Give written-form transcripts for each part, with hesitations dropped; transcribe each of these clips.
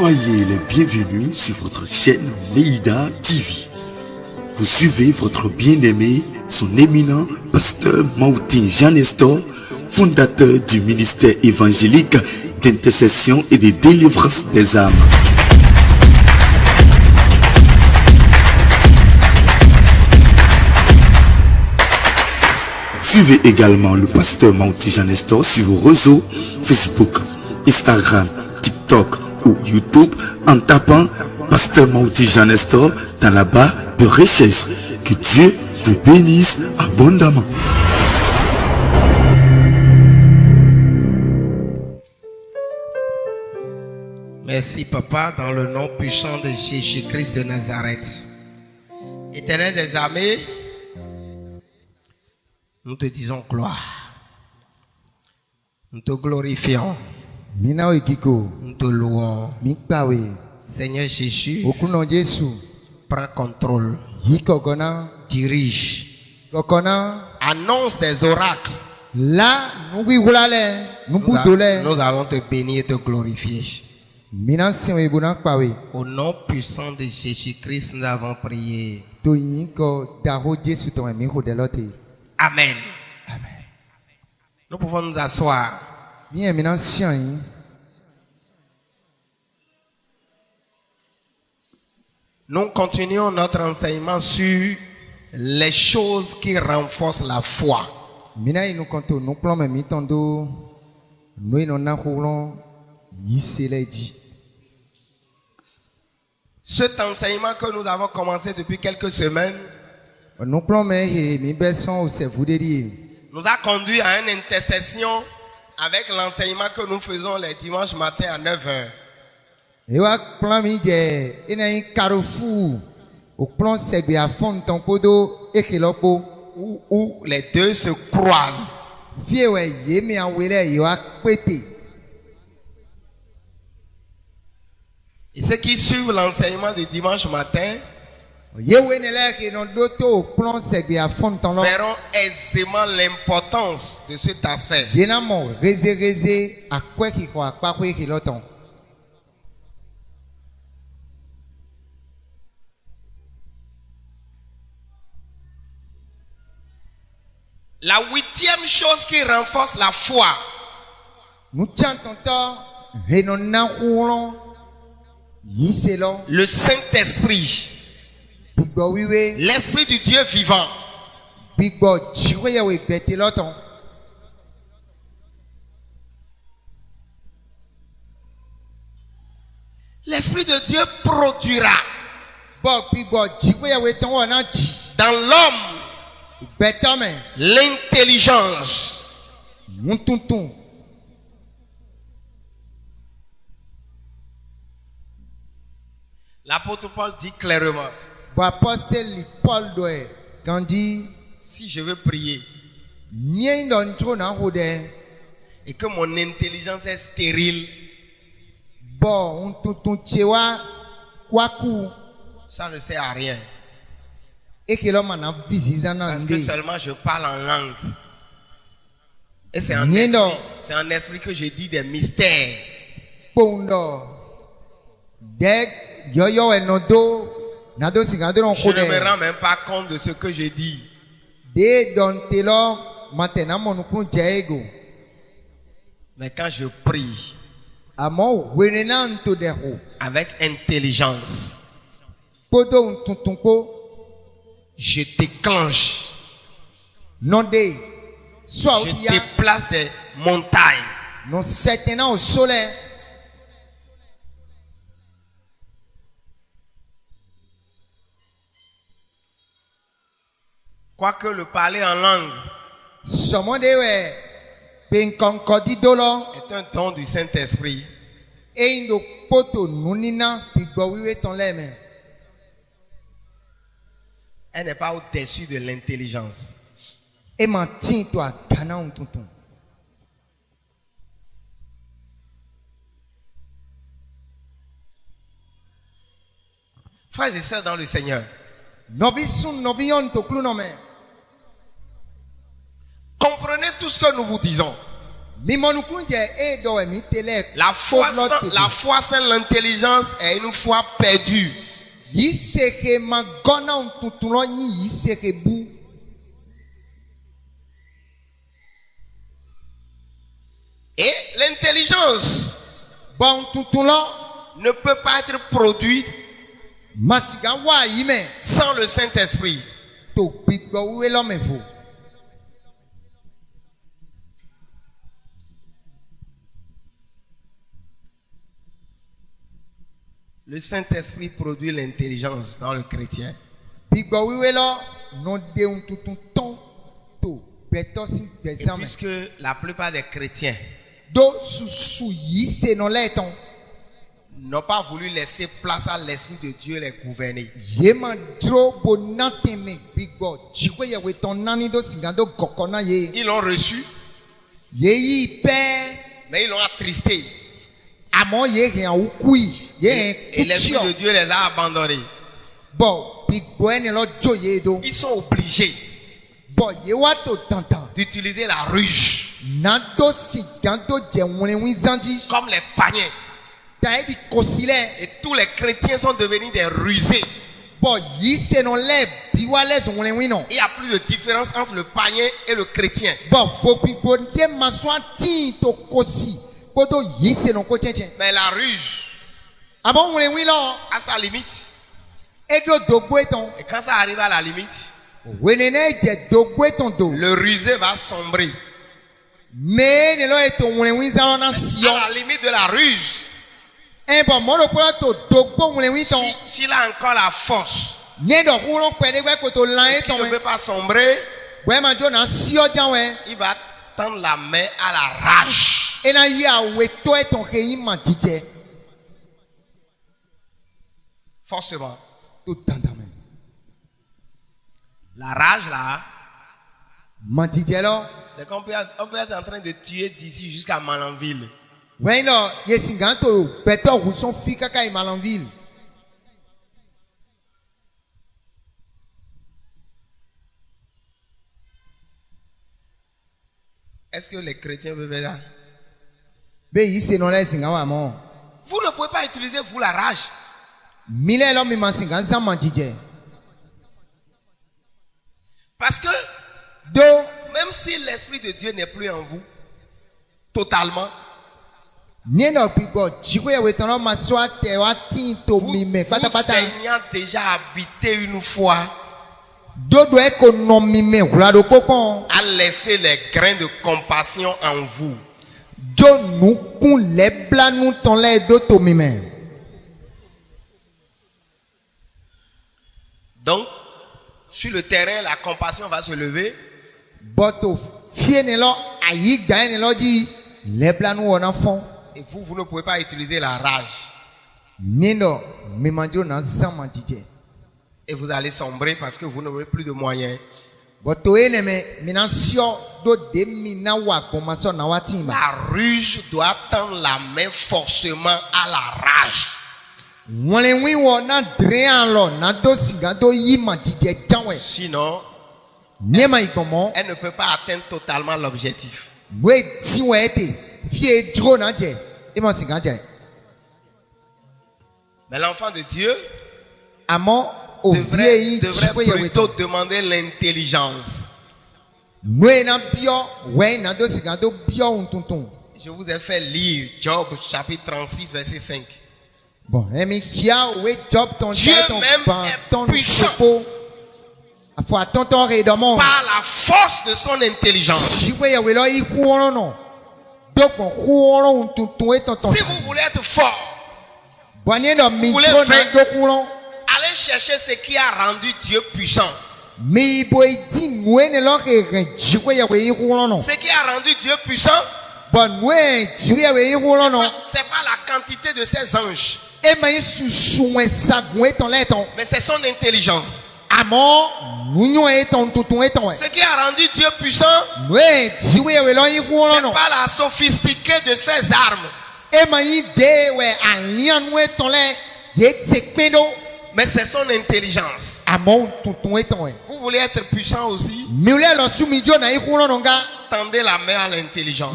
Soyez les bienvenus sur votre chaîne Meïda TV. Vous suivez votre bien-aimé, son éminent pasteur Martin Jean Nestor, fondateur du ministère évangélique d'intercession et de délivrance des âmes. Suivez également le pasteur Martin Jean Nestor sur vos réseaux Facebook, Instagram, TikTok ou YouTube en tapant pasteur Martin Jean Nestor dans la barre de recherche. Que Dieu vous bénisse abondamment. Merci Papa, dans le nom puissant de Jésus-Christ de Nazareth. Éternel des armées, nous te disons gloire. Nous te glorifions. Nous te louons. Seigneur Jésus, prends contrôle. Dirige. Annonce des oracles. Nous allons te bénir et te glorifier. Au nom puissant de Jésus-Christ, nous avons prié. Amen. Nous pouvons nous asseoir. Nous continuons notre enseignement sur les choses qui renforcent la foi. Cet enseignement que nous avons commencé depuis quelques semaines nous a conduit à une intercession avec l'enseignement que nous faisons les dimanches matins à 9h. Où les deux se croisent. Et ceux qui suivent l'enseignement du dimanche matin verront aisément l'importance de cet aspect. La 8e chose qui renforce la foi, le Saint-Esprit, l'Esprit du Dieu vivant. L'Esprit de Dieu produira dans l'homme l'intelligence. L'apôtre Paul dit clairement, si je veux prier et que mon intelligence est stérile, ça ne sert à rien. Parce que seulement je parle en langue. Et c'est en esprit que je dis des mystères. Je ne me rends même pas compte de ce que je dis. Mais quand je prie avec intelligence, je déclenche, je déplace des montagnes. Quoique le parler en langue est un don du Saint-Esprit, elle n'est pas au-dessus de l'intelligence. Frères et sœurs dans le Seigneur, comprenez tout ce que nous vous disons. La foi sans l'intelligence est une foi perdue. Et l'intelligence ne peut pas être produite sans le Saint-Esprit. Le Saint-Esprit produit l'intelligence dans le chrétien. Et puisque la plupart des chrétiens n'ont pas voulu laisser place à l'Esprit de Dieu les gouverner, ils l'ont reçu, mais ils l'ont attristé. Et l'Esprit de Dieu les a abandonnés. Ils sont obligés d'utiliser la ruse comme les paniers. Et tous les chrétiens sont devenus des rusés. Il n'y a plus de différence entre le païen et le chrétien. Mais la ruse à sa limite. Et quand ça arrive à la limite, le rusé va sombrer. À la limite de la ruse, s'il a encore la force, il ne veut pas sombrer, il va tendre la main à la rage. Forcément. La rage là, c'est qu'on peut être en train de tuer d'ici jusqu'à Malanville. Est-ce que les chrétiens peuvent faire ça? Vous ne pouvez pas utiliser vous la rage. Parce que même si l'Esprit de Dieu n'est plus en vous totalement, vous ayant déjà habité une fois, à laisser les grains de compassion en vous. Donc, sur le terrain, la compassion va se lever. Et vous ne pouvez pas utiliser la rage. Et vous allez sombrer parce que vous n'aurez plus de moyens. La ruse doit tendre la main forcément à la rage. Sinon, elle ne peut pas atteindre totalement l'objectif. Mais l'enfant de Dieu devrait plutôt demander l'intelligence. Je vous ai fait lire Job chapitre 36 verset 5. Dieu même est puissant par la force de son intelligence. Si vous voulez être fort, vous voulez vaincre, allez chercher ce qui a rendu Dieu puissant. Ce qui a rendu Dieu puissant, c'est pas la quantité de ses anges, mais c'est son intelligence. Ce qui a rendu Dieu puissant, c'est pas la sophistiqué de ses armes, Mais c'est son intelligence. Vous voulez être puissant aussi? Tendez la main à l'intelligence.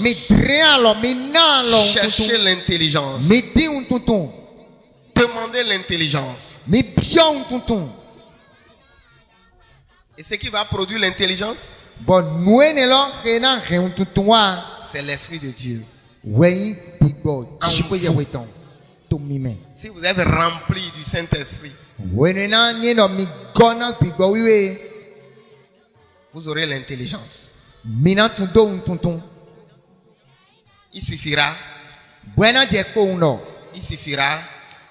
Cherchez l'intelligence. Demandez l'intelligence. Et ce qui va produire l'intelligence, c'est l'Esprit de Dieu. Si vous êtes rempli du Saint-Esprit, vous aurez l'intelligence. Il suffira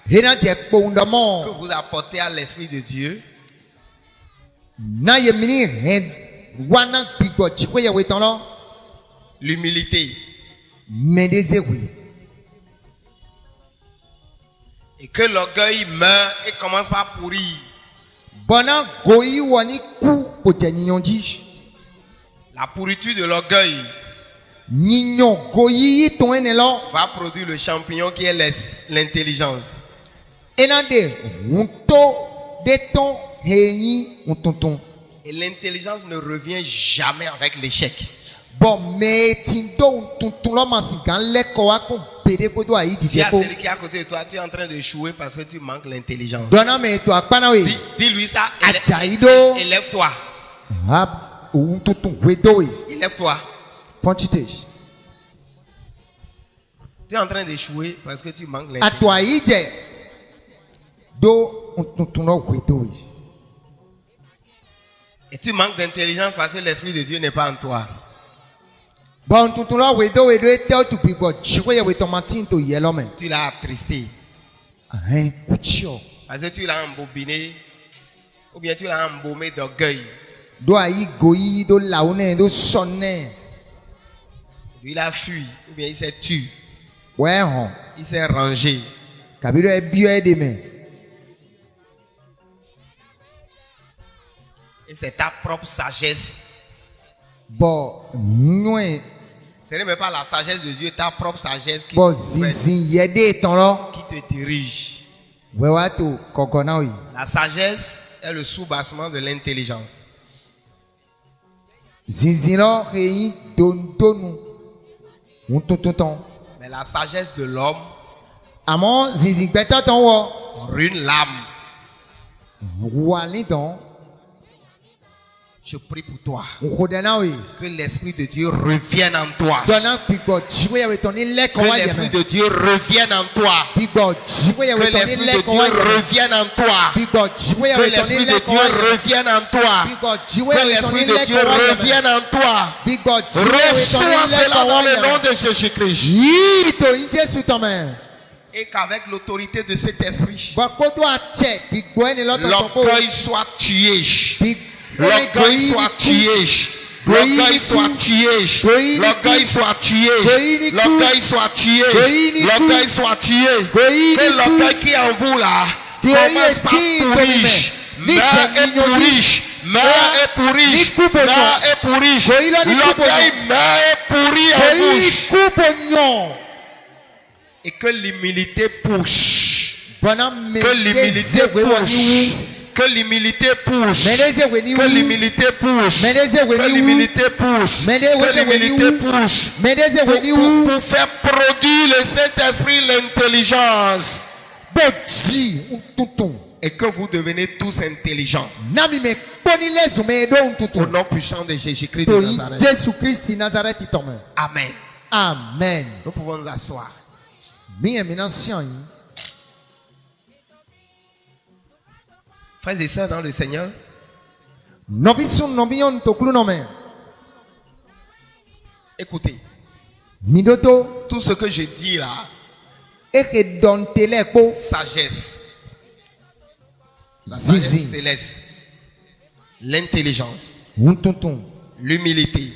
que vous apportez à l'Esprit de Dieu l'humilité. Et que l'orgueil meurt et commence par pourrir. La pourriture de l'orgueil va produire le champignon qui est l'intelligence. Et l'intelligence ne revient jamais avec l'échec. Tu as celui qui est à côté de toi, tu es en train de échouer parce que tu manques l'intelligence. Dis-lui ça. Élève-toi. Élève-toi. Tu es en train d'échouer parce que tu manques l'intelligence. Et tu manques d'intelligence parce que l'Esprit de Dieu n'est pas en toi. Tu l'as attristé. Parce que tu l'as embobiné. Ou bien tu l'as embaumé d'orgueil. Il a fui. Ou bien il s'est tué. Il s'est rangé. Et c'est ta propre sagesse. Ce n'est même pas la sagesse de Dieu, ta propre sagesse qui te dirige. La sagesse est le soubassement de l'intelligence. Mais la sagesse de l'homme ruine l'âme. Je prie pour toi. Que l'Esprit de Dieu revienne en toi. Que l'Esprit de Dieu revienne en toi. Que l'Esprit de Dieu revienne en toi. Que l'Esprit de Dieu revienne en toi. Que l'Esprit de Dieu revienne en toi. Reçois cela dans le nom de Jésus-Christ. Et qu'avec l'autorité de cet esprit, l'orgueil soit tué. L'orgueil soit tué. L'orgueil soit tué. L'orgueil soit tué. L'orgueil soit tué. L'orgueil soit tué. Que l'orgueil qui est en vous là commence par pourrir. Meurt et pourrit. Meurt et pourrit. Meurt et pourrit. L'orgueil meurt et pourrit en vous. Et que l'humilité pousse. Que l'humilité pousse. Que l'humilité pousse. Que l'humilité pousse. Que l'humilité pousse. Que l'humilité pousse. Pour faire produire le Saint-Esprit l'intelligence. Et que vous devenez tous intelligents. Au nom puissant de Jésus-Christ de Nazareth. Amen. Amen. Nous pouvons nous asseoir. Frères et sœurs dans le Seigneur, écoutez, tout ce que je dis là, sagesse, la sagesse céleste, l'intelligence, l'humilité,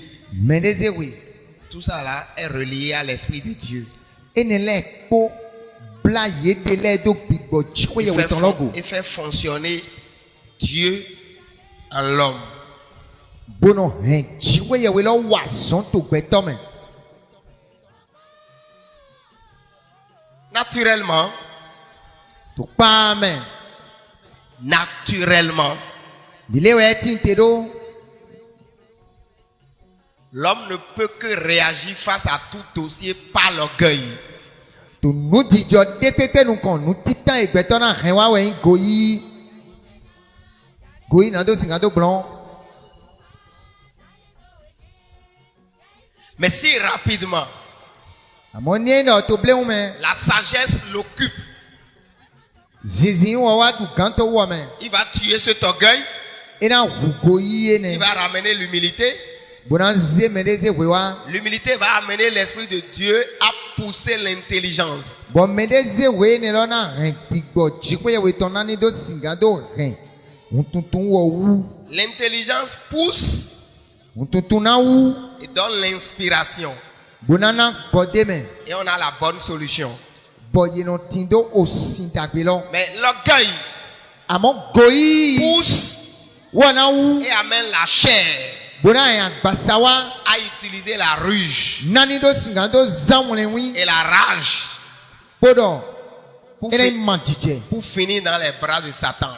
tout ça là est relié à l'Esprit de Dieu. Il fait fonctionner Dieu en l'homme. Naturellement, naturellement, l'homme ne peut que réagir face à tout dossier par l'orgueil. Mais si rapidement la sagesse l'occupe, il va tuer cet orgueil, il va ramener l'humilité. L'humilité va amener l'Esprit de Dieu à pousser l'intelligence. L'intelligence pousse et donne l'inspiration. Et on a la bonne solution. Mais l'orgueil pousse et amène la chair à utiliser la ruse et la rage pour finir dans les bras de Satan.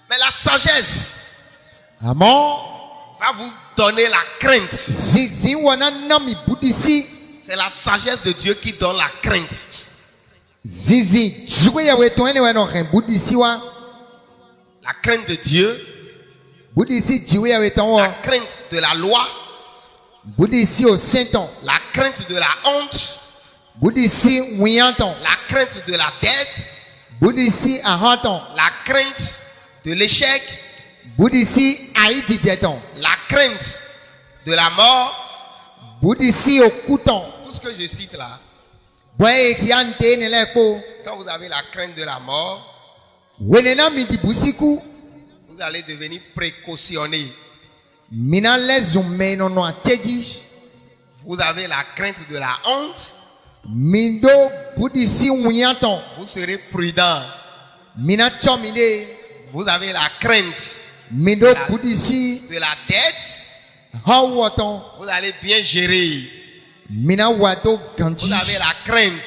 Mais la sagesse va vous donner la crainte. C'est la sagesse de Dieu qui donne la crainte. La crainte de Dieu, la crainte de la loi, la crainte de la honte, la crainte de la dette, la crainte de l'échec, la crainte de la mort, tout ce que je cite là. Quand vous avez la crainte de la mort, vous allez devenir précautionné. Vous avez la crainte de la honte, vous serez prudent. Vous avez la crainte de la dette, vous allez bien gérer. Vous avez la crainte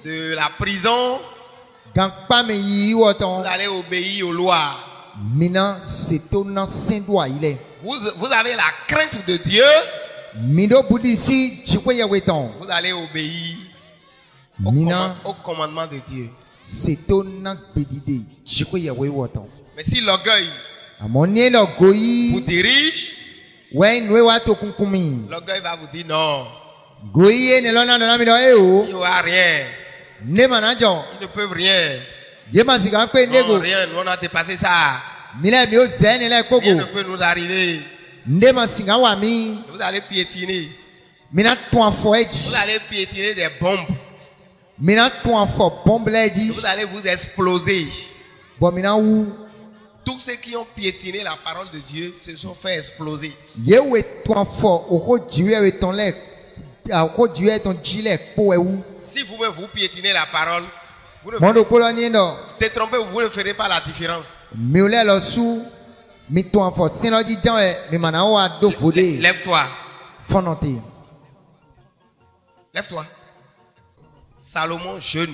de la prison, vous allez obéir aux lois. Vous avez la crainte de Dieu, vous allez obéir au commandement de Dieu. Mais si l'orgueil vous dirige, l'orgueil va vous dire non, il n'y aura rien, ils ne peuvent rien. Non, rien, on a dépassé ça. Rien ne peut nous arriver. Vous allez piétiner. Vous allez piétiner des bombes. Vous allez vous exploser. Tous ceux qui ont piétiné la parole de Dieu se sont fait exploser. Si vous-même vous piétinez la parole, vous ne détrompez, vous ne ferez pas la différence. Lève-toi. Lève-toi. Salomon jeune.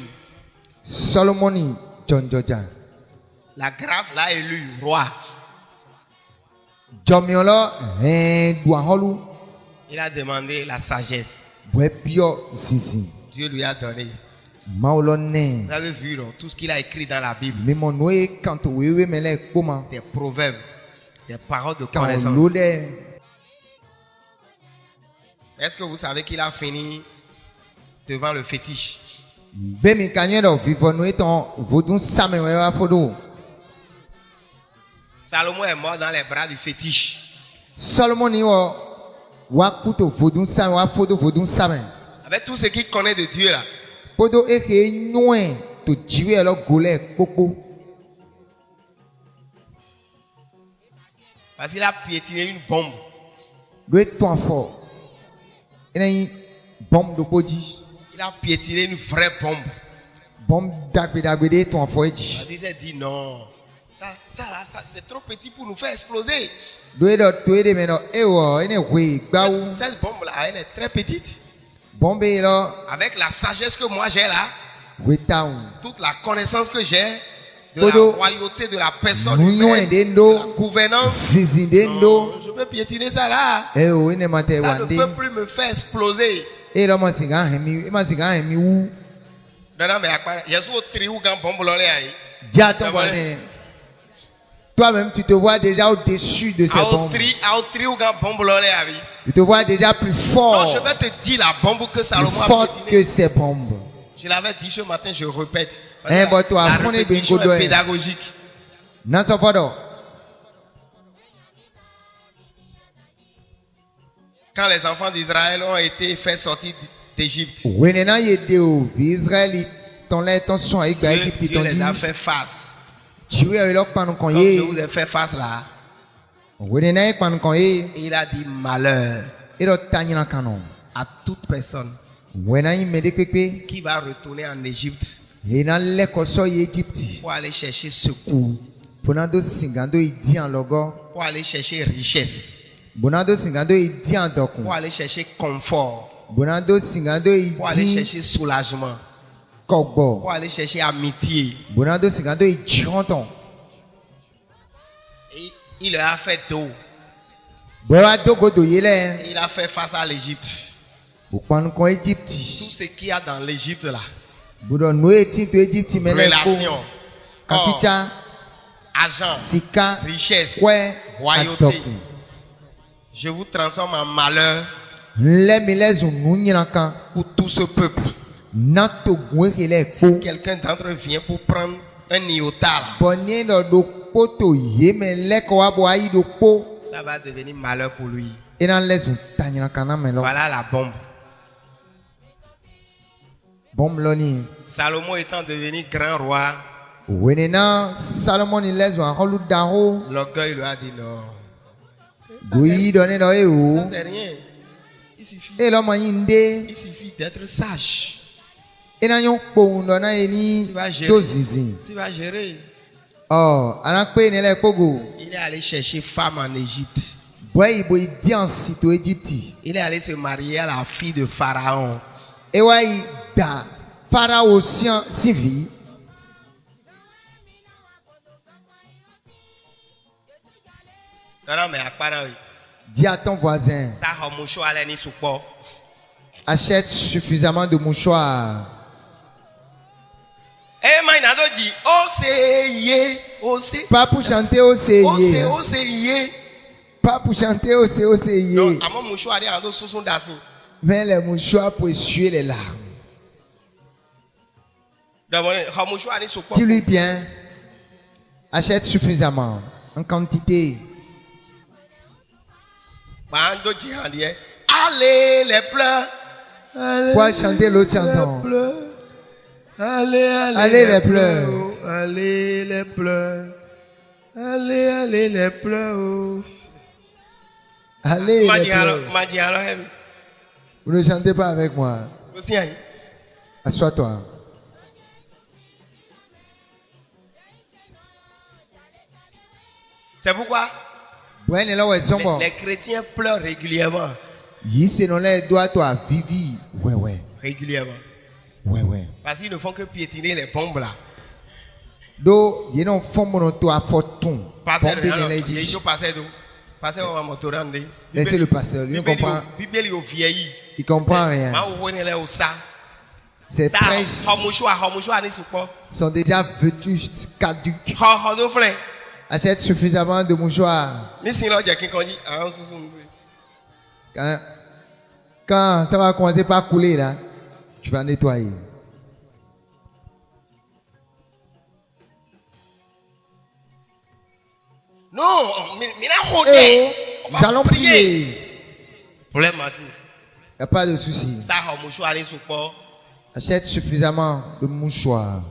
La grâce l'a élu roi. Il a demandé la sagesse. Dieu lui a donné. Vous avez vu non, tout ce qu'il a écrit dans la Bible. Des proverbes, des paroles de connaissance. Est-ce que vous savez qu'il a fini devant le fétiche? Salomon est mort dans les bras du fétiche. Avec tout ce qu'il connaît de Dieu là. Parce qu'il a piétiné une bombe. Il a piétiné une vraie bombe. Il s'est dit non. Ça c'est trop petit pour nous faire exploser. Cette bombe là, elle est très petite. Avec la sagesse que moi j'ai là, toute la connaissance que j'ai de la royauté, de la personne humaine, de la gouvernance, non, je peux piétiner ça là. Ça ne peut plus me faire exploser. Non, mais il y a ce triou quand bombe l'olé. Toi-même, tu te vois déjà au-dessus de ces bombes. Tu te vois déjà plus fort. Non, je vais te dire la bombe que Salomon plus forte que ces bombes. Je l'avais dit ce matin, je répète. La répétition est pédagogique. Quand les enfants d'Israël ont été faits sortir d'Égypte, Dieu les a fait face. Comme je vous ai fait face là, il a dit malheur à toute personne qui va retourner en Égypte pour aller chercher secours, pour aller chercher richesse, pour aller chercher confort, pour aller chercher soulagement, pour aller chercher amitié. Et il leur a fait dos. Il a fait face à l'Égypte. Tout ce qu'il y a dans l'Égypte là, relation, argent, richesse, royauté, je vous transforme en malheur pour tout ce peuple. Si quelqu'un d'entre eux vient pour prendre un iota là, ça va devenir malheur pour lui. Voilà la bombe. Salomon étant devenu grand roi, l'orgueil lui a dit non. Ça c'est rien. Il suffit d'être sage. Tu vas gérer. Il est allé chercher femme en Égypte. Il est allé se marier à la fille de Pharaon. Non, mais dis à ton voisin, achète suffisamment de mouchoirs. Pas pour chanter pas pour chanter mais les mouchoirs pour essuyer les larmes. Dis-lui bien, achète suffisamment, en quantité. Allez les pleurs. Pour chanter l'autre chanson. Allez les pleurs. Allez les pleurs. Allez les pleurs. Allez les pleurs. Vous ne chantez pas avec moi. Assois-toi. C'est pourquoi les chrétiens pleurent régulièrement. Régulièrement. Parce qu'ils ne font que piétiner les bombes là. Laissez le pasteur, lui comprend. Il comprend rien. Ces prêches sont déjà vétustes, caduques. Achète suffisamment de mouchoirs. Quand ça va commencer par couler là, tu vas nettoyer. Non, nous allons prier. Problème Martin. Il n'y a pas de souci. Achète suffisamment de mouchoirs.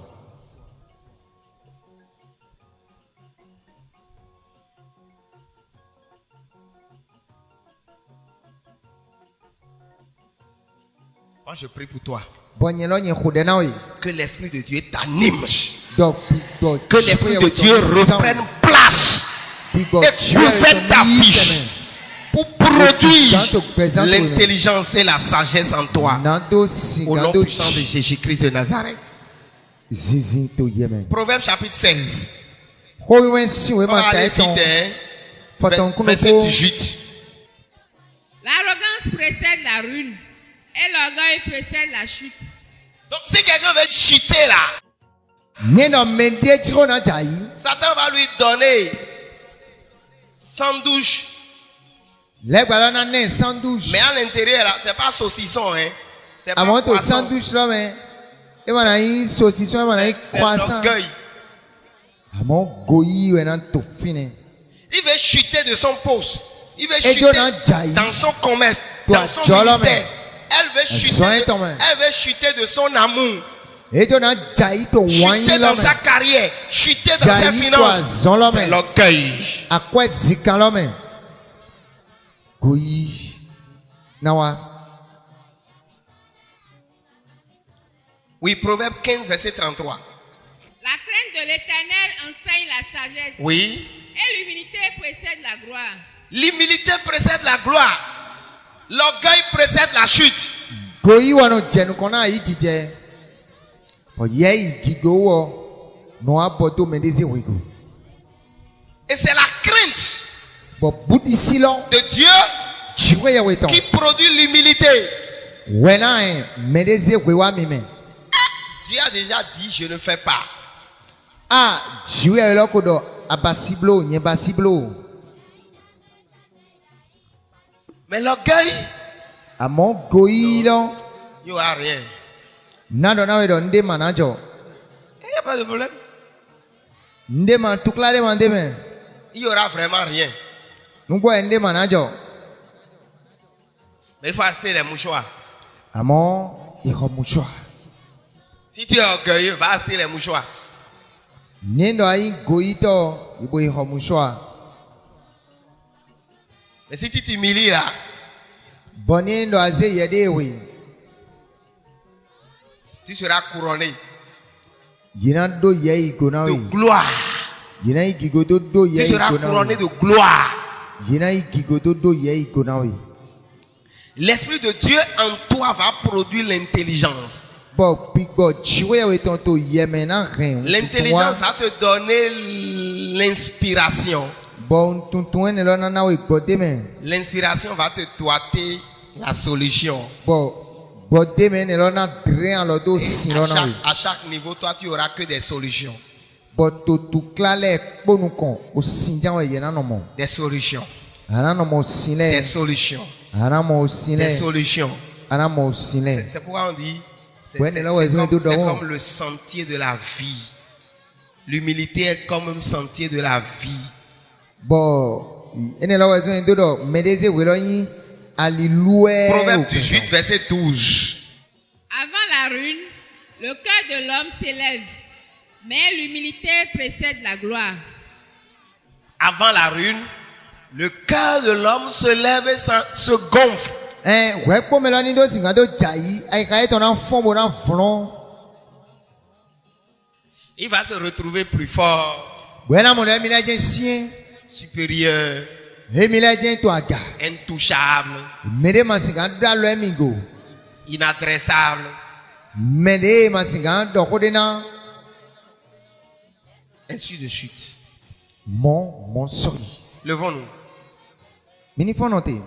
Moi je prie pour toi. Que l'Esprit de Dieu t'anime. Que l'Esprit de Dieu reprenne place. Et gouverne ta vie. Pour produisent l'intelligence et la sagesse en toi. Au nom puissant de Jésus-Christ de Nazareth. Proverbe chapitre 16. On va aller vite, verset 18. L'arrogance précède la ruine et l'orgueil précède la chute. Donc si quelqu'un veut chuter là, Satan va lui donner 100 douches. Mais à l'intérieur là, c'est pas saucisson, hein. C'est pas poisson. C'est l'orgueil. Il veut chuter de son poste. Il veut chuter dans son commerce, dans son ministère. Elle veut chuter de son amour. Chuter dans sa carrière, chuter dans ses finances. C'est l'orgueil. Oui, Proverbe 15, verset 33. La crainte de l'Éternel enseigne la sagesse. Oui. Et l'humilité précède la gloire. L'humilité précède la gloire. L'orgueil précède la chute. Et c'est la crainte de Dieu qui produit l'humilité. Dieu a déjà dit, je ne fais pas. Mais l'orgueil, il n'y aura rien. Il n'y a pas de problème. Il n'y aura vraiment rien. Mais il faut acheter les mouchoirs. Si tu es orgueilleux, va acheter les mouchoirs. Mais si tu t'humilies là, tu seras couronné de gloire. Tu seras couronné de gloire. L'Esprit de Dieu en toi va produire l'intelligence. L'intelligence va te donner l'inspiration. L'inspiration va te doiter la solution. À chaque niveau, toi, tu n'auras que des solutions. Des solutions. Des solutions. Des solutions. C'est pourquoi on dit c'est comme le sentier de la vie. L'humilité est comme un sentier de la vie. Proverbe 18, verset 12. Avant la ruine, le cœur de l'homme s'élève, mais l'humilité précède la gloire. Avant la ruine, le cœur de l'homme se lève et se gonfle. Il va se retrouver plus fort, supérieur, intouchable, inadressable, ainsi de suite. Levons-nous.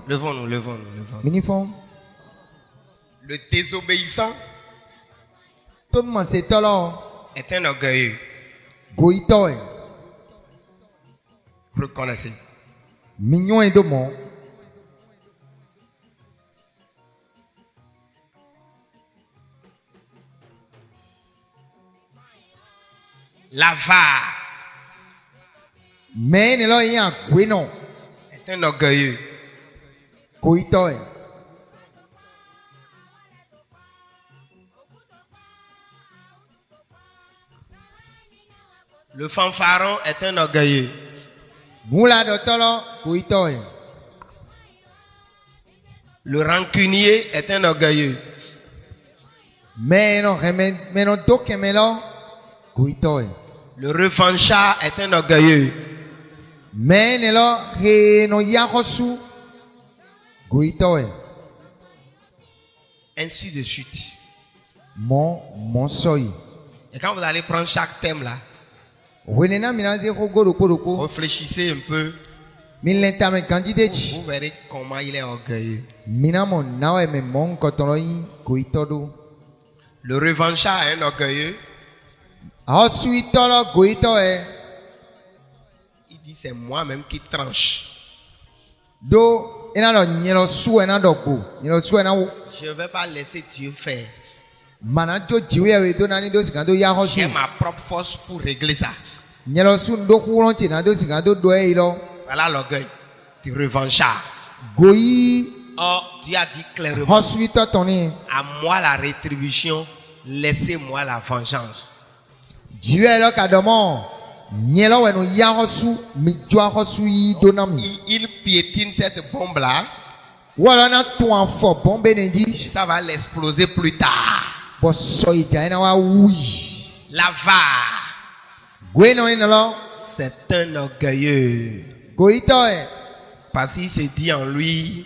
Levons-nous. Le désobéissant est un orgueilleux. Reconnaissez. L'avare est un orgueilleux. Le fanfaron est un orgueilleux. Le rancunier est un orgueilleux. Le revanchard est un orgueilleux. Ainsi de suite. Mon soy. Et quand vous allez prendre chaque thème là, réfléchissez un peu. Vous verrez comment il est orgueilleux. Le revanchard est un orgueilleux. Il dit c'est moi-même qui tranche. Je ne vais pas laisser Dieu faire. J'ai ma propre force pour régler ça. Voilà l'orgueil du revanchard. Or, Dieu a dit clairement, à moi la rétribution, laissez-moi la vengeance. Il piétine cette bombe-là. Ça va l'exploser plus tard. L'avare, c'est un orgueilleux. Parce qu'il se dit en lui,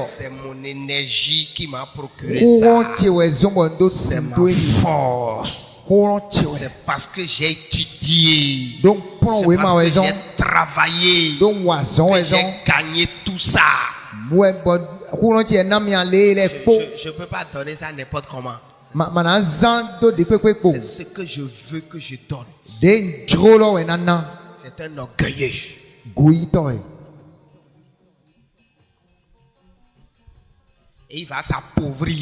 c'est mon énergie qui m'a procuré ça. C'est ma force. C'est parce que j'ai étudié. C'est parce que j'ai travaillé. Que j'ai gagné tout ça. Je ne peux pas donner ça n'importe comment. C'est ce que je veux que je donne. C'est un orgueilleux. Et il va s'appauvrir.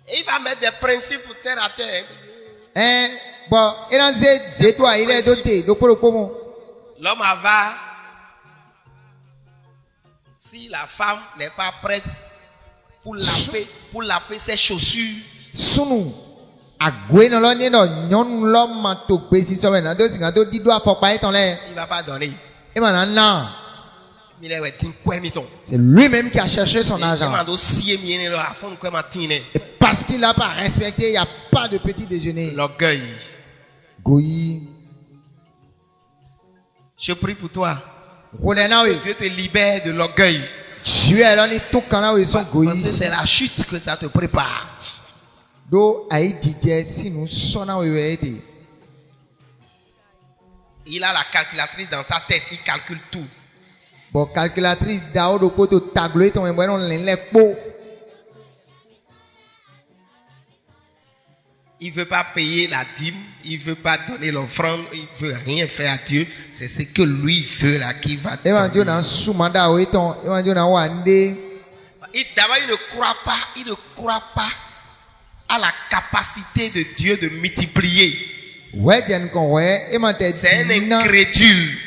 Et il va mettre des principes pour terre à terre. L'homme avare, si la femme n'est pas prête pour laver ses chaussures, il ne va pas donner. C'est lui-même qui a cherché son argent. Et parce qu'il n'a pas respecté, il n'y a pas de petit déjeuner. L'orgueil. Je prie pour toi. Dieu te libère de l'orgueil. Parce que c'est la chute que ça te prépare. Il a la calculatrice dans sa tête, il calcule tout. Il ne veut pas payer la dîme, il ne veut pas donner l'offrande, il ne veut rien faire à Dieu. C'est ce que lui veut là qui va donner. D'abord, il ne croit pas à la capacité de Dieu de multiplier. C'est un incrédule.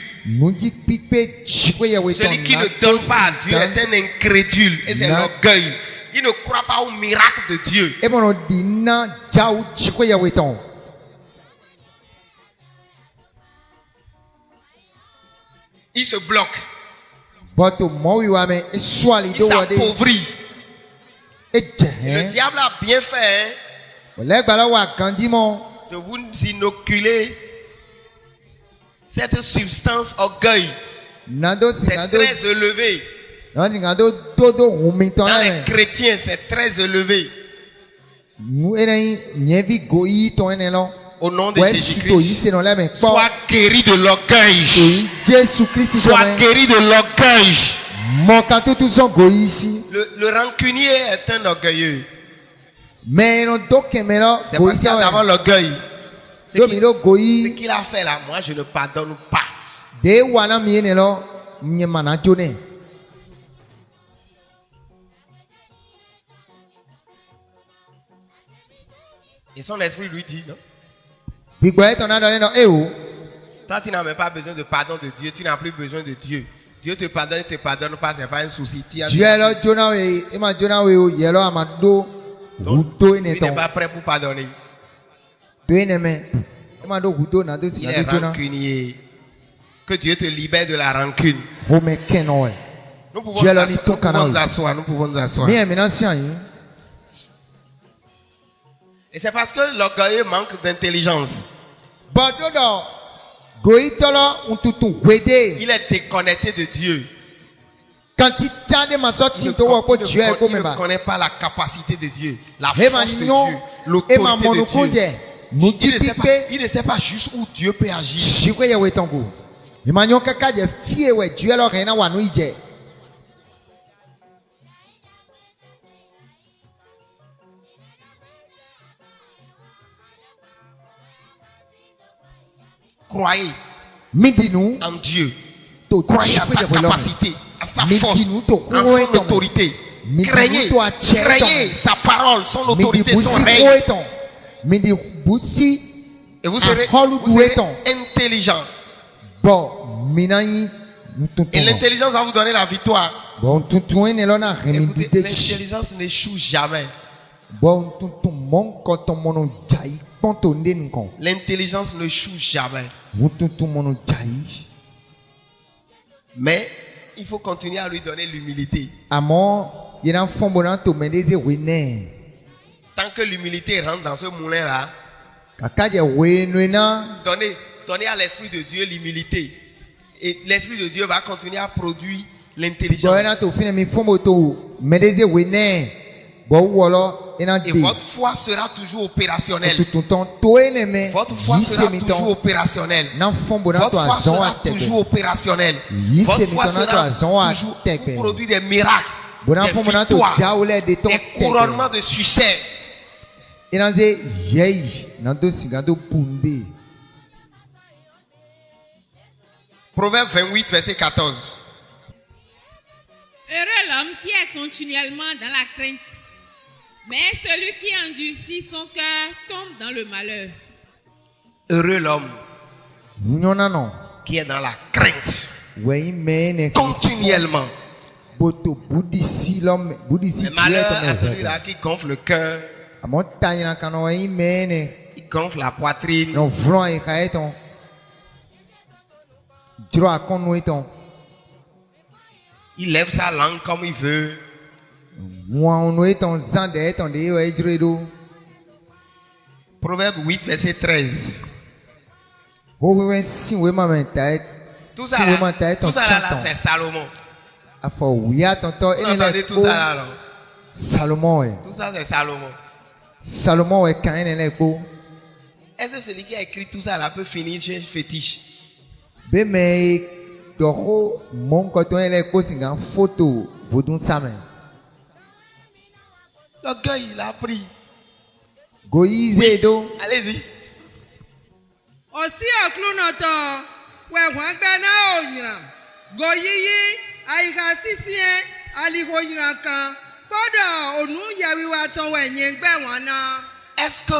Celui qui ne donne pas à Dieu est un incrédule. Et c'est l'orgueil. Il ne croit pas au miracle de Dieu. Il se bloque. Il s'appauvrit. Le diable a bien fait de vous inoculer cette substance orgueil. C'est très élevé. Dans les chrétiens, c'est très élevé. Au nom de Jésus-Christ, sois guéri de l'orgueil. Sois guéri de l'orgueil. Le rancunier est un orgueilleux. C'est parce qu'il y a d'abord l'orgueil. Ce qu'il a fait là, moi je ne pardonne pas. Et son esprit lui dit, non? Toi, tu n'as même pas besoin de pardon de Dieu. Tu n'as plus besoin de Dieu. Dieu te pardonne, il ne te pardonne pas, ce n'est pas un souci. Tu n'es pas prêt pour pardonner. Il est rancunier. Que Dieu te libère de la rancune. Nous pouvons nous asseoir. Nous pouvons nous asseoir. Et c'est parce que l'orgueilleux manque d'intelligence. Il est déconnecté de Dieu. Quand il ne connaît pas la capacité de Dieu, la force de Dieu, l'autorité de Dieu. Il ne sait pas juste où Dieu peut agir. Croyez en Dieu. Croyez à sa capacité, à sa force, en son autorité. Craignez sa parole, son autorité, son règne. Et vous serez intelligent. Et l'intelligence va vous donner la victoire. Écoutez, l'intelligence n'échoue jamais. L'intelligence n'échoue jamais. Mais il faut continuer à lui donner l'humilité. Tant que l'humilité rentre dans ce moulin-là, donnez à l'Esprit de Dieu l'humilité. Et l'Esprit de Dieu va continuer à produire l'intelligence. Et votre foi sera toujours opérationnelle. Votre foi sera toujours opérationnelle. Votre foi sera toujours opérationnelle. Votre foi sera toujours produire des miracles, des victoires, des couronnements de succès. Proverbe 28, verset 14. Heureux l'homme qui est continuellement dans la crainte, mais celui qui endurcit son cœur tombe dans le malheur. Heureux l'homme qui est dans la crainte continuellement. Le malheur à celui-là qui gonfle le cœur, il gonfle la poitrine. Il lève sa langue comme il veut. Proverbe 8, verset 13. Tout ça là, c'est Salomon. Vous entendez tout ça là, non? Tout ça, c'est Salomon. Est-ce que celui qui a écrit tout ça là peut finir chez fétiche? Le gars, il a pris. Oui. Allez-y. Aussi à Clounoto, ouais, Wangana Onyra, Goyi, Aïka Sissien, Ali Hoyinaka, Poda, Onu Yawiwaton, Wenyenbewana. Est-ce que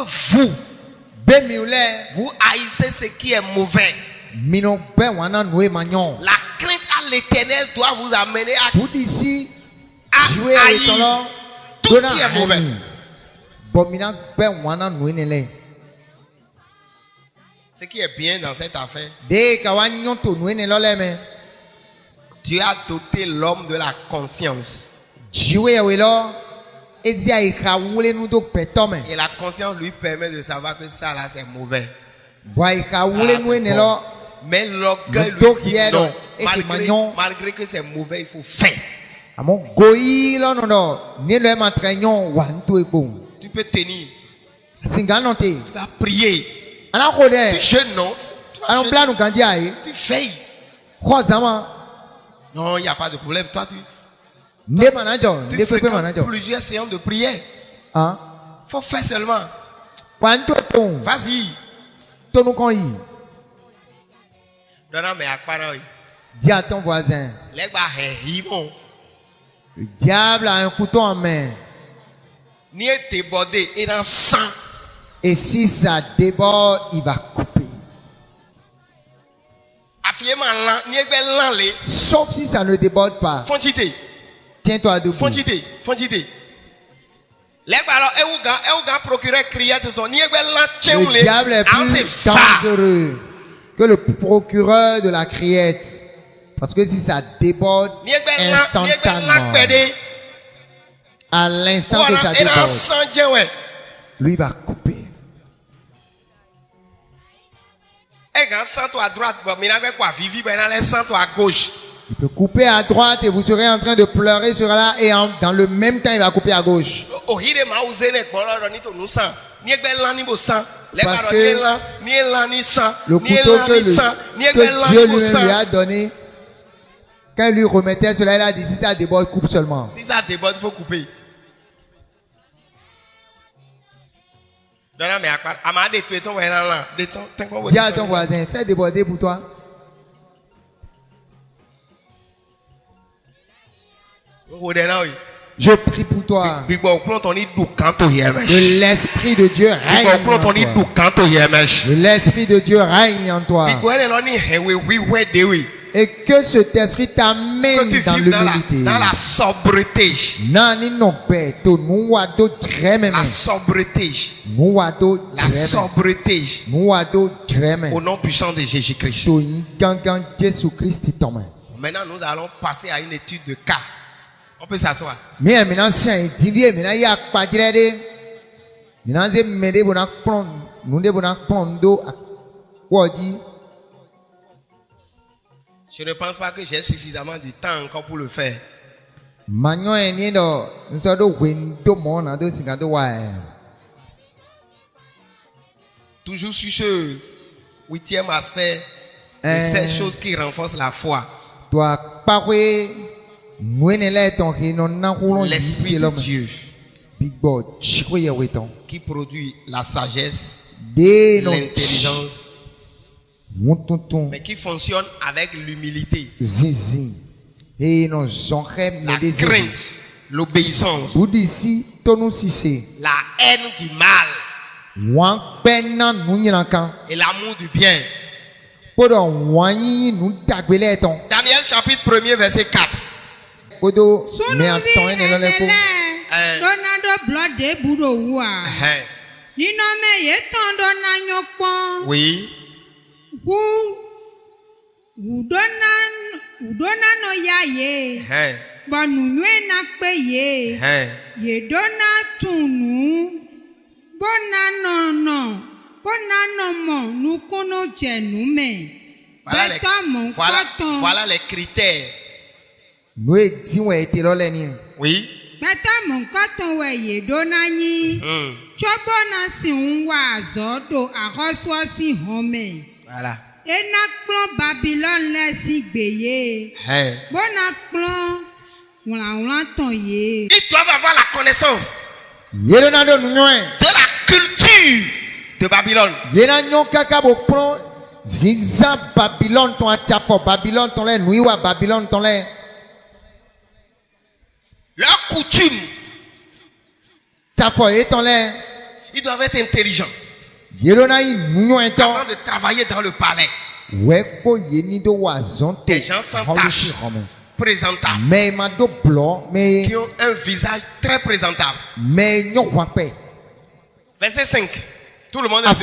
vous haïssez ce qui est mauvais? La crainte à l'Éternel doit vous amener à haïr tout ce qui est mauvais. Ce qui est bien dans cette affaire, Dieu a doté l'homme de la conscience. Et la conscience lui permet de savoir que ça là c'est mauvais. Mais l'orgueil lui dit non. Malgré que c'est mauvais, il faut faire. Tu peux tenir. Tu vas prier. Tu jeûnes, non? Tu fais. Non, il n'y a pas de problème. Toi, tu fréquentes plusieurs séances de prière. Il faut faire seulement. Vas-y. Dis à ton voisin. Le diable a un couteau en main. Et si ça déborde, il va couper. Sauf si ça ne déborde pas. Tiens-toi debout. Le diable est plus dangereux que le procureur de la criette. Parce que si ça déborde instantanément, à l'instant que ça déborde, lui va couper. Un centre à droite, mais avec quoi Vivi, ben un centre à gauche. Il peut couper à droite et vous serez en train de pleurer sur là et dans le même temps il va couper à gauche. Parce que le couteau que Dieu lui a donné, quand il lui remettait cela, il a dit si ça déborde, coupe seulement. Si ça déborde, il faut couper. Dis à ton voisin, fais déborder pour toi. Je prie pour toi. Que l'Esprit de Dieu règne en toi. Que l'Esprit de Dieu règne en toi. Et que cet esprit t'amène dans l'humilité. Dans la sobriété. La sobriété. La sobriété. Au nom puissant de Jésus-Christ. Maintenant, nous allons passer à une étude de cas. On peut s'asseoir. Je ne pense pas que j'ai suffisamment de temps encore pour le faire. Toujours sur ce 8e aspect de ces choses qui renforcent la foi. L'Esprit de Dieu qui produit la sagesse, l'intelligence, mais qui fonctionne avec l'humilité, la crainte, l'obéissance, la haine du mal et l'amour du bien. Daniel chapitre 1er verset 4. Oui. Voilà les critères. Oui. Voilà. Ils doivent avoir la connaissance de la culture de Babylone. Leurs coutumes. Ils doivent être intelligents. Avant de travailler dans le palais. Des gens sans tache, présentables, qui ont un visage très présentable. Verset 5. Tout le monde est debout.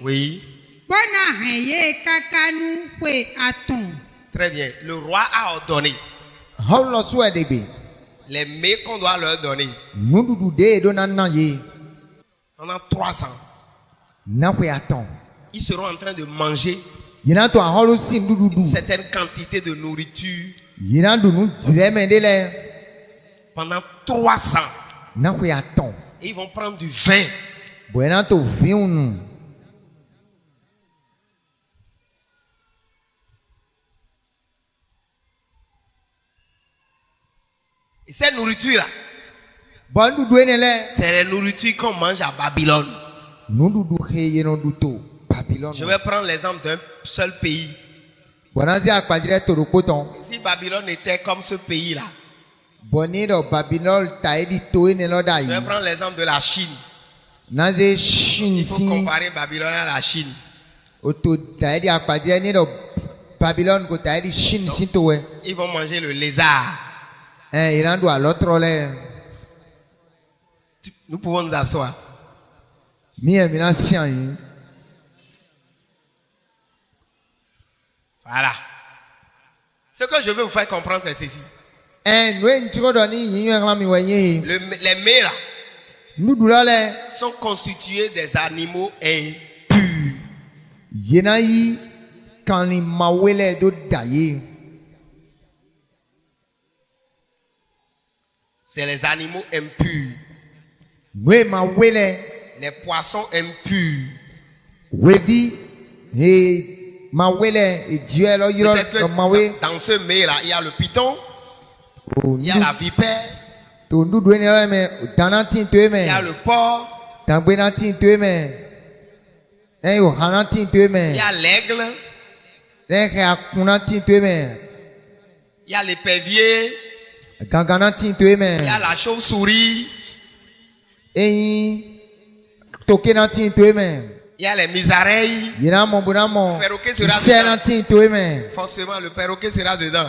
Oui. Très bien. Le roi a ordonné les mets qu'on doit leur donner pendant 3 ans. Ils seront en train de manger une certaine quantité de nourriture pendant 3 ans. Et ils vont prendre du vin. Et cette nourriture-là, c'est la nourriture qu'on mange à Babylone. Je vais prendre l'exemple d'un seul pays. Si Babylone était comme ce pays-là, je vais prendre l'exemple de la Chine. Il faut comparer Babylone à la Chine. Donc, ils vont manger le lézard. Nous pouvons nous asseoir. Voilà. Ce que je veux vous faire comprendre, c'est ceci. Les mets là sont constitués des animaux impurs. C'est les animaux impurs. Les poissons impurs. Peut-être que dans ce mets là, il y a le python, il y a la vipère, il y a le porc, il y a l'aigle, il y a l'épervier, il y a la chauve-souris, il y a les misareilles. Le perroquet sera dedans. Forcément, le perroquet sera dedans.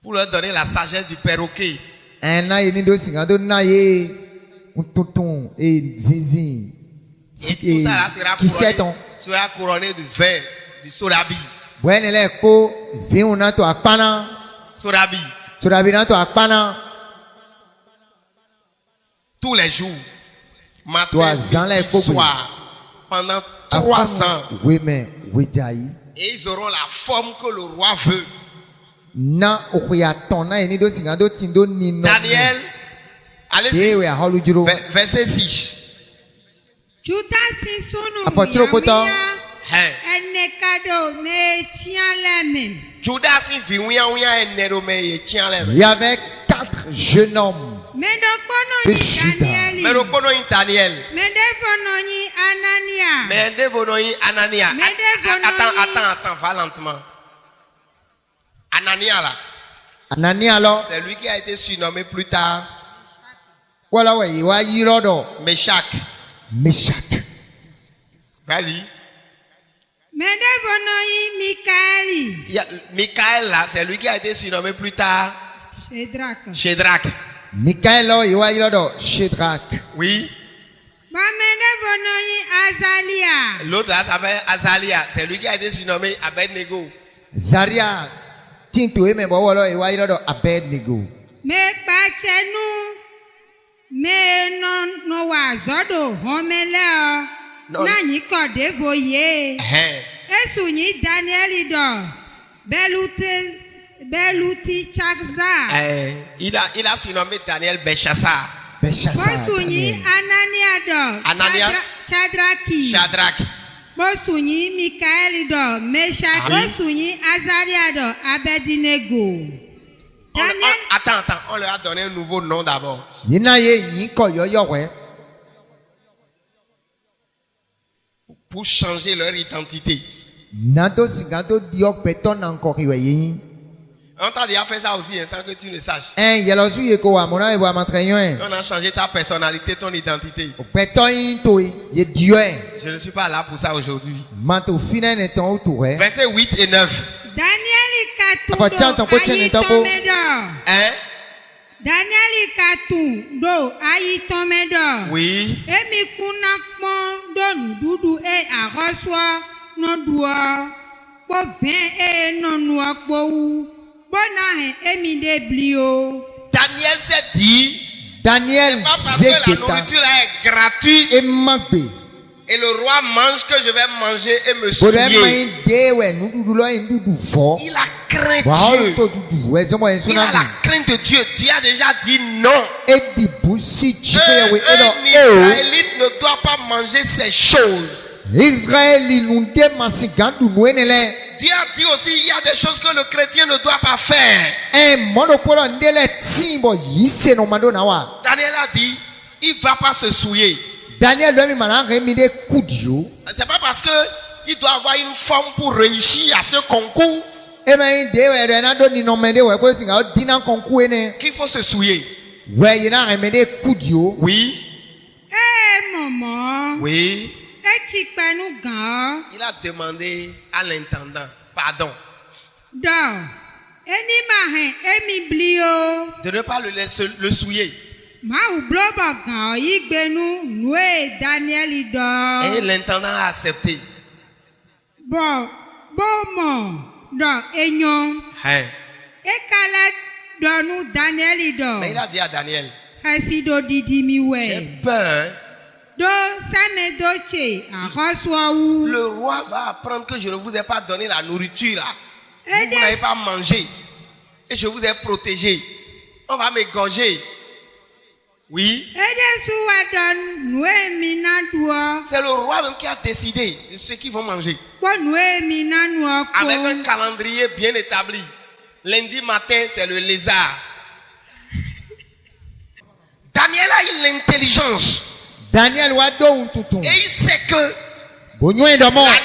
Pour leur donner la sagesse du perroquet. Et tout ça là sera couronné de vin, du sorabi. Sorabi. Tous les jours. Matin, midi, soir, pendant 3 ans. Et ils auront la forme que le roi veut. Daniel, allez-y, verset 6. Il y avait 4 jeunes hommes. Daniel. Anania. Attends, va lentement. Anania là. C'est lui qui a été surnommé plus tard Meshach. Vas-y. Michael là, c'est lui qui a été surnommé plus tard Shadrach. Oui. L'autre là s'appelle Azalia. C'est lui qui a été surnommé Abednego. Zaria. Il a surnommé Daniel Belchassar. Anania. Shadrach. Attends, on leur a donné un nouveau nom d'abord. Pour changer leur identité. On t'a déjà fait ça aussi, sans que tu ne saches. On a changé ta personnalité, ton identité. Je ne suis pas là pour ça aujourd'hui. Verset 8 et 9. Oui. Daniel s'est dit, Daniel, parce que la nourriture là est gratuite et le roi mange que je vais manger et me souiller. Il a craint Dieu. Il a la crainte de Dieu. Dieu a déjà dit non. Un Israélite ne doit pas manger ces choses. Dieu a dit aussi, il y a des choses que le chrétien ne doit pas faire. Daniel a dit, il ne va pas se souiller. C'est pas parce que il doit avoir une forme pour réussir à ce concours qu'il faut se souiller. Oui. Oui. Il a demandé à l'intendant pardon. De ne pas le souiller. Et l'intendant a accepté. Mais il a dit à Daniel, j'ai peur. Le roi va apprendre que je ne vous ai pas donné la nourriture là. Vous n'avez pas mangé. Et je vous ai protégé. On va m'égorger. Oui. C'est le roi même qui a décidé de ce qu'ils vont manger. Avec un calendrier bien établi. Lundi matin, c'est le lézard. Daniel a eu l'intelligence. Daniel et il sait que la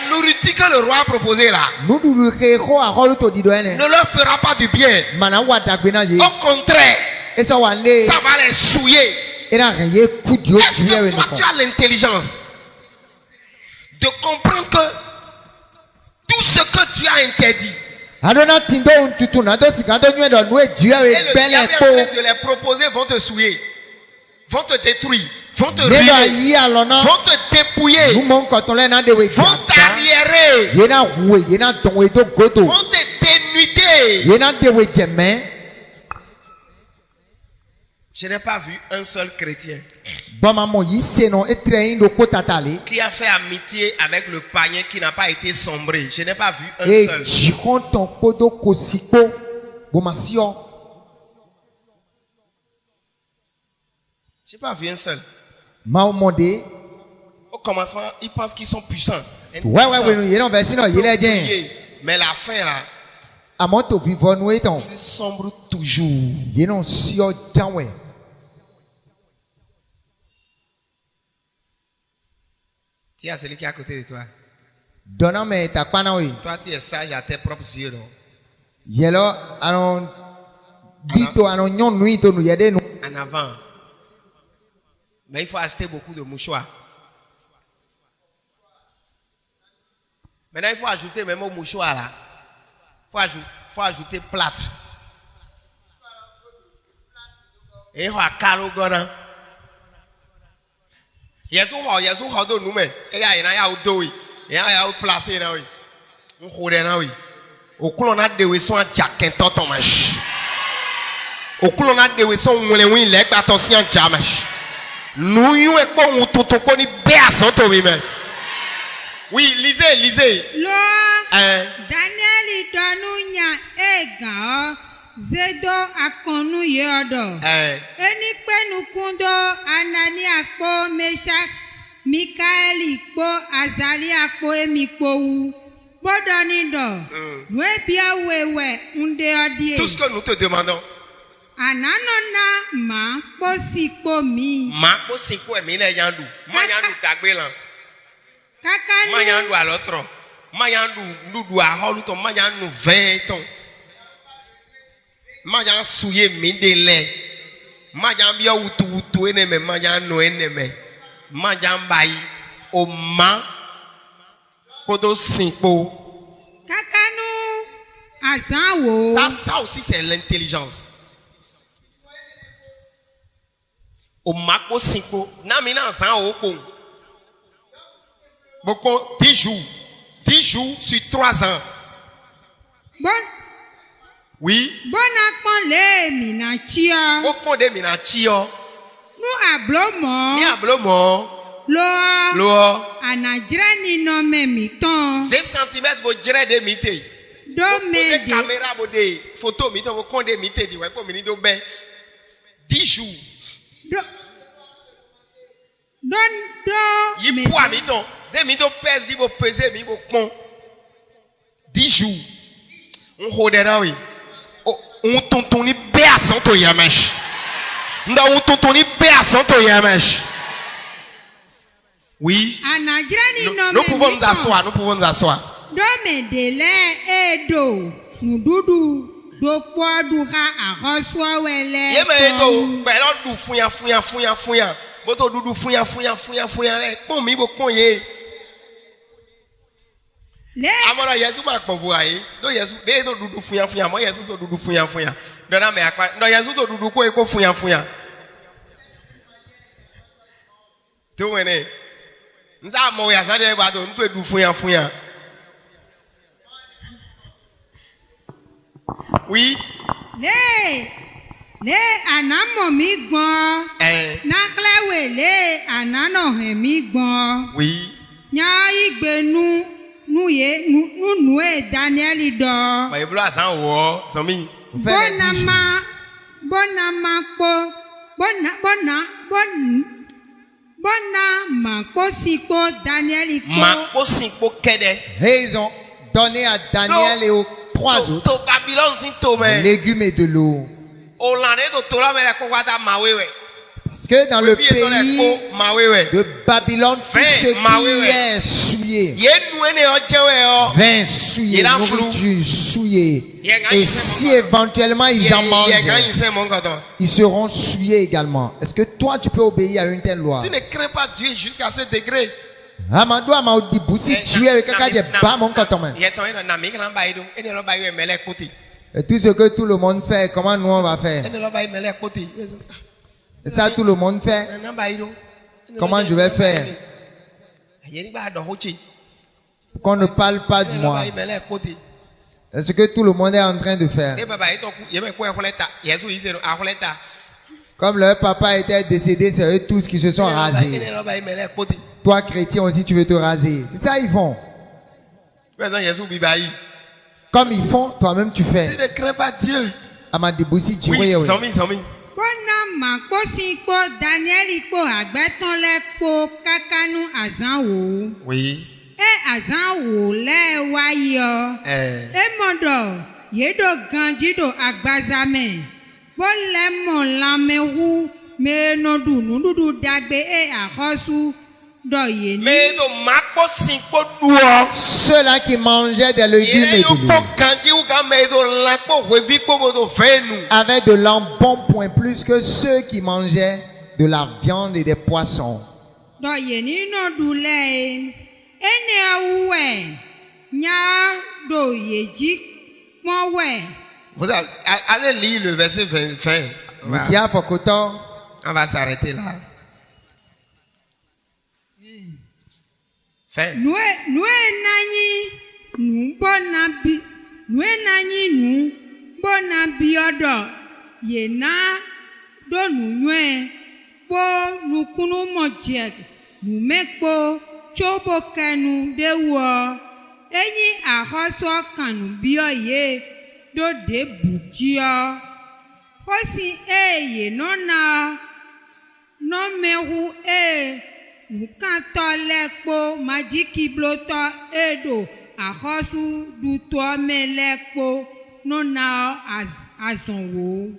nourriture que le roi a proposée là ne leur fera pas du bien. Au contraire, ça va les souiller. Est-ce que toi tu as l'intelligence de comprendre que tout ce que tu as interdit et le diable est en train de les proposer vont te souiller, vont te détruire, vont te ruiner, vont te dépouiller, vont t'arriérer, vont te dénuder. Je n'ai pas vu un seul chrétien qui a fait amitié avec le païen qui n'a pas été sombré. Je n'ai pas vu un seul. Je n'ai pas vu un seul. Au commencement, ils pensent qu'ils sont puissants. Mais la fin là, ils sombrent toujours. Tiens, celui qui est à côté de toi. Toi, tu es sage à tes propres yeux. En avant. Mais il faut acheter beaucoup de mouchoirs. Maintenant, il faut ajouter même au mouchoir là. Il faut ajouter plâtre. Et il faut calo goran. Yesu do nume. E ya ina ya do wi. E ya placer na wi. On khode na wi. Okulo na de we so ajaken toton mash. Okulo na de we so nwele wi le gba to si anja mash. Nu yu e po un tuntun po ni be asan to mi mash. Oui, lisez. Daniel donunya ega zedo akonu yeodo. Eni penukundo Anani akpo Meshach Mikaeli kpo Azali akpo emikpo wu. Bodonido. Nuebia wewe unde odie. Tout ce que nous te demandons. Ananona ma kpo sikpo mi. Ma kpo sikpo mi na yandu. Ma yandu dagbe lan. Kakanu. Ma yandu alotro. Ma yandu nudu aholuto. Ma yandu 20 ton. Ma yandu souye mi de le. Ma yandu bia wutu eneme. Ma yandu eneme. Ma yandu bayi. O ma. Podo simpo. Kakanu. Azawo. Ça aussi c'est l'intelligence. O ma ko simpo. Na mi na azan o ko. Beaucoup 10 jours sur 3 ans. Bon. Oui. Bon akpon le minachio. Beaucoup de minachio. Nu ablomo. Ni ablomo. Lo. Anajra ni no me miton. 2 cm bo jere de mité. Do me de caméra bo de photo miton bo kon de mité di wa po mi ni do be. 10 jours. Do. Yi poids miton. C'est mi do pèse di bo peser mi bo pon. 10 jours. On rodera oui. On tonton ni be asan to yamesh. Nda on tonton ni be asan to yamesh. Oui. Nous pouvons nous asseoir, Do me dele edo. Nududu. Do podu ha ahoswa wele. Ye me edo. Belo du fuya. Boto dudu fuya le. Pon mi bo pon ye. Amora Yesu ma kpovu ayi. Do Yesu de to dudu funya funya, mo Yesu to dudu funya funya. Dona me akwa. No Yesu to dudu ko eko funya funya. To wene. Nza mo ya sa de ba do nto edu funya funya. Oui. Le anamo mi gbon. Naklewe le anano he mi gbon. Oui. Nya igbenu nu e Daniel do. Ma iblo asan wo so mi. Bonama po bona ma po sipo Daniel ko. Ma po sipo kede. Et ils ont donné à Daniel et aux trois autres to Babylone sin to me. légumes et de l'eau. Parce que dans le pays de Babylone, tout ce qui est souillé, vin souillé, nourriture souillée, et si éventuellement ils en mangent, ils seront souillés également. Est-ce que toi tu peux obéir à une telle loi? Tu ne crains pas Dieu jusqu'à ce degré. Et tout ce que tout le monde fait, comment nous on va faire? Et ça tout le monde fait. Comment je vais faire? Qu'on ne parle pas de moi. C'est ce que tout le monde est en train de faire. Comme leur papa était décédé, c'est eux tous qui se sont rasés. Toi chrétien aussi tu veux te raser. C'est ça ils font. Comme ils font, toi-même tu fais. Tu ne crains pas Dieu. Oui, Bona makosi ko Daniel ko agbeton le ko kakanu azan wo. Oui. Azan wo le wa yo. Mondo yedo ganjido agbazame. Bo le mo lamehu me no dudu dagbe ahosu. Ceux-là qui mangeaient des légumes et de l'eau avaient de l'embonpoint plus que ceux qui mangeaient de la viande et des poissons. Vous allez lire le verset 20. On va s'arrêter là. Nue nanyi nu bona biodo ye na do nu nue po nukunu mojek nu mekpo chobo kanu dewo enyi ahoso kanu bio ye do de bujio hosi ye nona no mehu Nukatolekpo majiki bloto edo ahosu duto melekpo nona azonwo.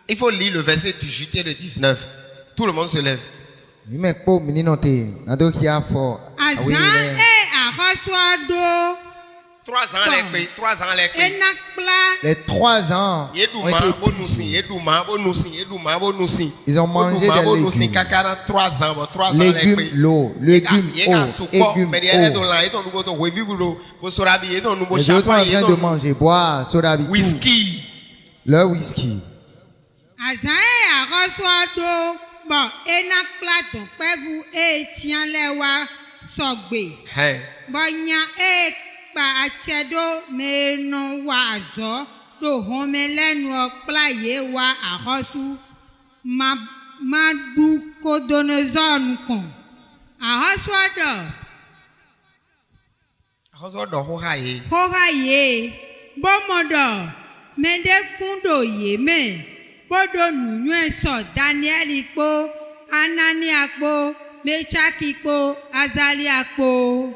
Il faut lire le verset du Juté le 19. Tout le monde se lève. Ahosu ado. 3 ans les 3 ans ils ont mangé des légumes. 3 ans légumes, l'eau, légumes, eau, légumes, eau. Les autres sont en train de manger, boire, soda, whisky. Leur whisky. Bon, enakpla ton pevu tianlewa sogbe. Bonya achedo meno wazo do homelenu okplaye wa ahosu madu kodonezon kon ahosu do hohaye bomodo mende kundo yeme bodo nunwe so Daniel ikpo Anania kpo Meshaki kpo Azalia kpo.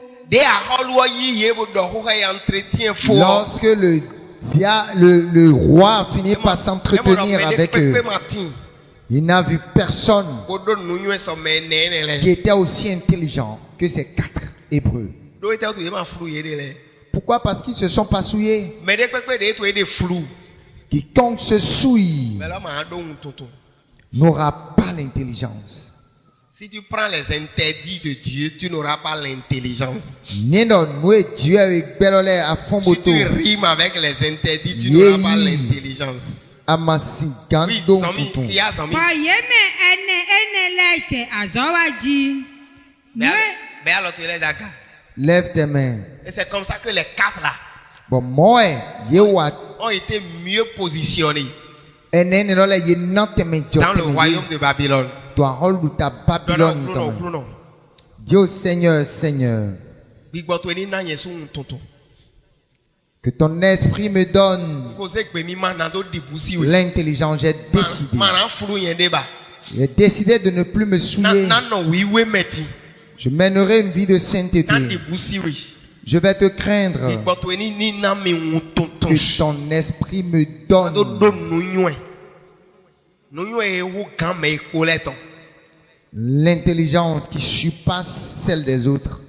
Lorsque le roi finit par s'entretenir avec eux, il n'a vu personne qui était aussi intelligent que ces 4 Hébreux. Pourquoi? Parce qu'ils ne se sont pas souillés. Quiconque se souille n'aura pas l'intelligence. Si tu prends les interdits de Dieu, tu n'auras pas l'intelligence. Si tu rimes avec les interdits, tu n'auras pas l'intelligence. Lève tes mains. Et c'est comme ça que les quatre là ont été mieux positionnés dans le royaume de Babylone. Dis au Seigneur, Seigneur, que ton esprit me donne l'intelligence. J'ai décidé de ne plus me souiller. Je mènerai une vie de sainteté. Je vais te craindre. Que ton esprit me donne l'intelligence qui surpasse celle des autres.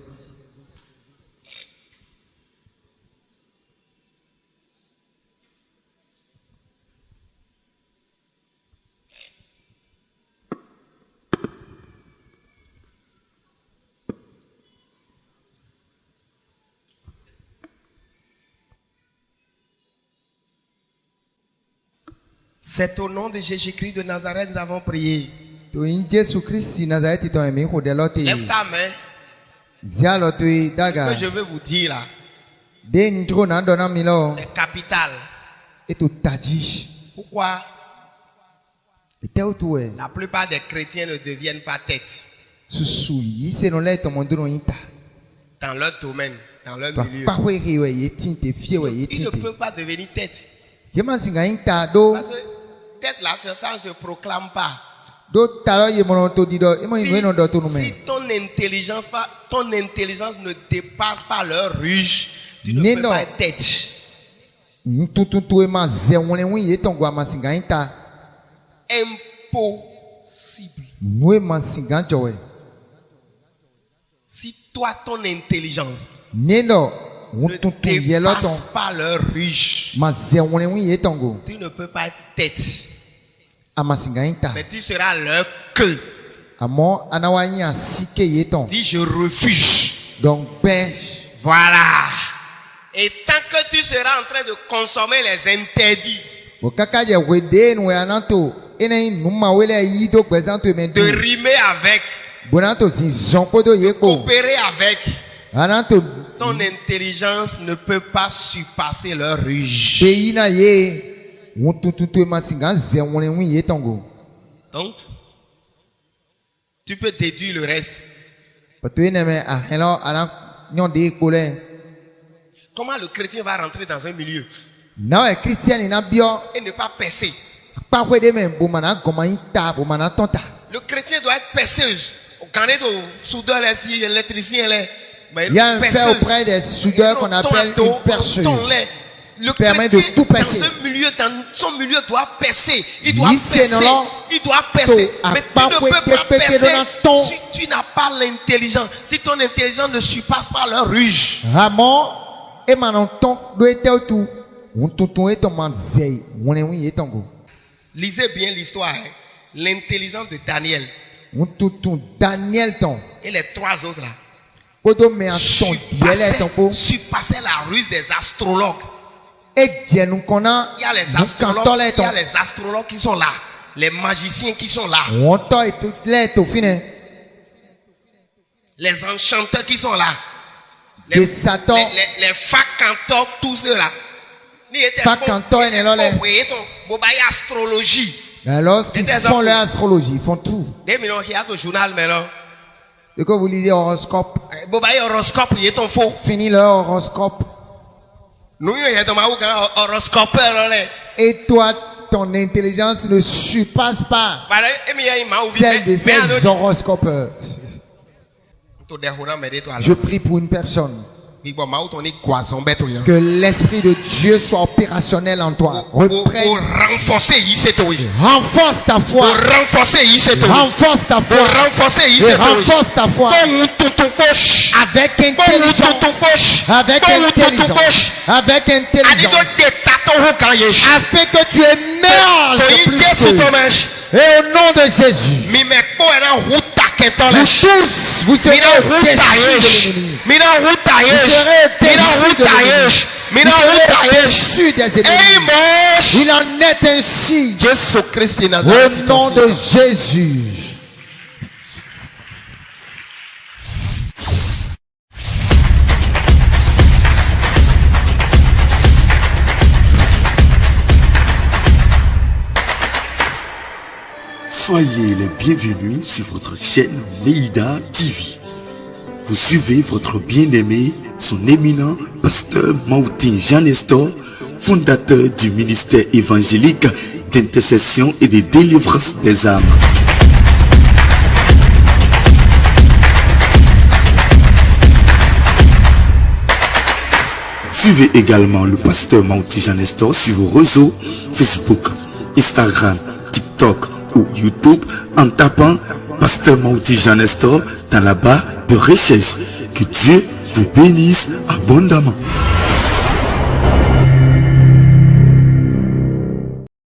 C'est au nom de Jésus-Christ de Nazareth nous avons prié. Lève ta main. Ce que je veux vous dire là, c'est capital. Pourquoi? La plupart des chrétiens ne deviennent pas tête dans leur domaine, dans leur milieu. Ils ne peuvent pas devenir tête. Parce que tête là, ça ne se proclame pas. Si ton intelligence ne dépasse pas leur ruche, tu ne peux pas être tête. Impossible. Si toi, ton intelligence ne dépasse pas leur ruche, tu ne peux pas être tête. Mais tu seras leur queue. Dis je refuse. Donc, voilà. Et tant que tu seras en train de consommer les interdits, de rimer avec, de coopérer avec, ton intelligence ne peut pas surpasser leur ruche. Donc, tu peux déduire le reste. Comment le chrétien va rentrer dans un milieu et ne pas percer? Le chrétien doit être perceuse. Il y a un fait auprès des soudeurs qu'on appelle une perceuse. Le permet de tout percer. Dans son milieu doit percer. Il doit percer. Il doit percer. Mais tu ne peux pas percer si tu n'as pas l'intelligence. Si ton intelligence ne surpasse pas leur ruche. Lisez bien l'histoire. L'intelligence de Daniel. Et les trois autres là. Surpassait la ruse des astrologues. Il y a les astrologues qui sont là, les magiciens qui sont là, les enchanteurs qui sont là, les facantors, tous ceux là. Astrologie. Lorsqu'ils font leur astrologie, ils font tout. De quoi vous lisez horoscope? Fini leur horoscope. Et toi, ton intelligence ne surpasse pas celle de ces horoscopeurs. Je prie pour une personne. Que l'esprit de Dieu soit opérationnel en toi. Renforce ta foi. Renforce ta foi. Renforce ta foi. Avec intelligence. Avec intelligence. Avec intelligence. Afin que tu émerges plus. Et au nom de Jésus. tous, vous serez déçus de l'ennemi. Vous serez déçus des ennemis. Il en est ainsi. Au nom de Jésus. Soyez les bienvenus sur votre chaîne Meïda TV. Vous suivez votre bien-aimé, son éminent pasteur Mautin Jean Nestor, fondateur du ministère évangélique d'intercession et de délivrance des âmes. Suivez également le pasteur Mautin Jean Nestor sur vos réseaux Facebook, Instagram, TikTok ou YouTube en tapant Pasteur Mautin Jean Nestor dans la barre de recherche. Que Dieu vous bénisse abondamment.